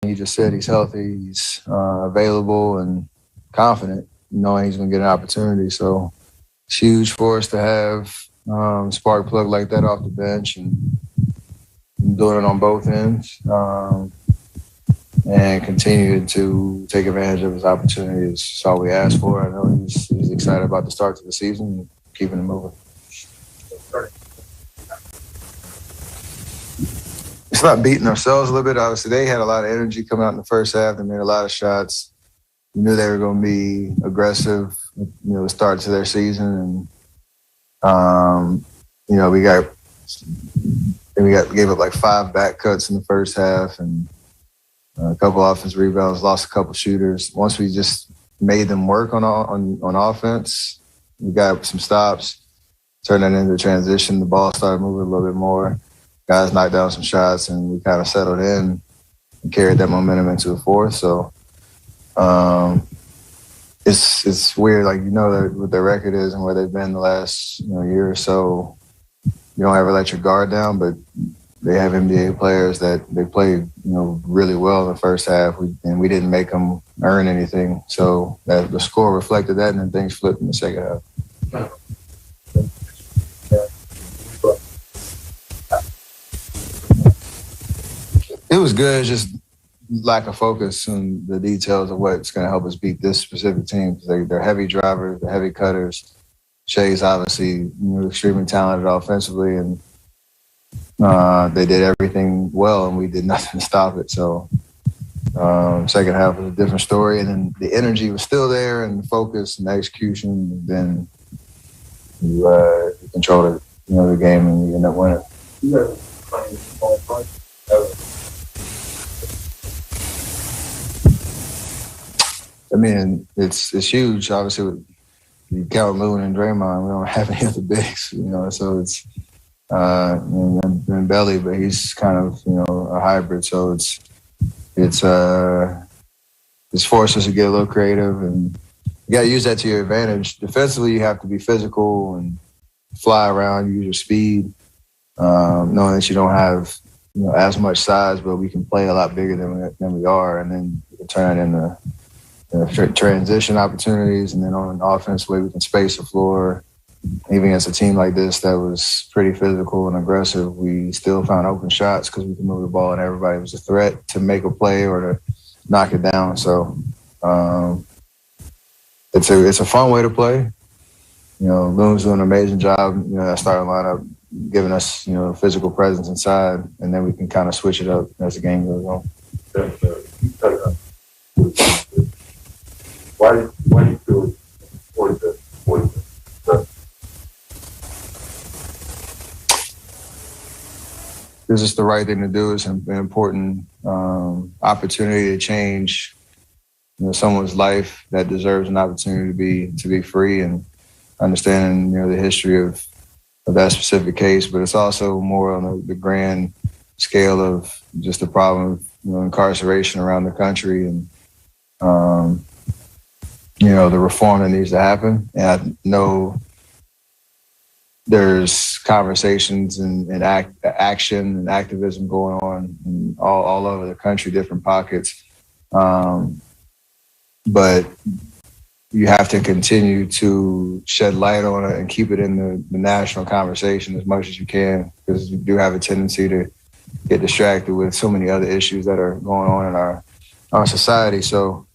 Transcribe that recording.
He just said he's healthy, he's available and confident, knowing he's going to get an opportunity. So it's huge for us to have spark plug like that off the bench and doing it on both ends and continue to take advantage of his opportunities. That's all we ask for. I know he's excited about the start to the season and keeping it moving. It's not beating ourselves a little bit. Obviously, they had a lot of energy coming out in the first half. They made a lot of shots. We knew they were going to be aggressive, the start to their season. And, we gave up like 5 back cuts in the first half and a couple offensive rebounds, lost a couple shooters. Once we just made them work on offense, we got some stops, turned that into transition. The ball started moving a little bit more. Guys knocked down some shots, and we kind of settled in and carried that momentum into the fourth. So it's weird, like what their record is and where they've been the last year or so. You don't ever let your guard down, but they have NBA players that they played really well in the first half, and we didn't make them earn anything. So that the score reflected that, and then things flipped in the second half. It was good, just lack of focus on the details of what's going to help us beat this specific team. They're heavy drivers, they're heavy cutters. Shay's obviously extremely talented offensively, and they did everything well, and we did nothing to stop it. So second half was a different story, and then the energy was still there, and the focus and the execution. And then you control the game, and you end up winning. I mean, it's huge. Obviously, you count Lewin and Draymond, we don't have any other bigs, so it's and Belly, but he's kind of, a hybrid. So it's forced us to get a little creative, and you got to use that to your advantage. Defensively, you have to be physical and fly around, use your speed, knowing that you don't have, as much size, but we can play a lot bigger than we are, and then you can turn it into transition opportunities, and then on an offense way we can space the floor. Even against a team like this that was pretty physical and aggressive, we still found open shots because we could move the ball and everybody was a threat to make a play or to knock it down. So it's a fun way to play. Loon's doing an amazing job, that starting lineup, giving us, physical presence inside, and then we can kind of switch it up as the game goes on. Why do you feel it's important to avoid this? It's just the right thing to do. It's an important opportunity to change, someone's life that deserves an opportunity to be free, and understanding, the history of that specific case. But it's also more on the grand scale of just the problem of incarceration around the country, and the reform that needs to happen. And I know there's conversations and action and activism going on all over the country, different pockets. But you have to continue to shed light on it and keep it in the national conversation as much as you can, because you do have a tendency to get distracted with so many other issues that are going on in our society. So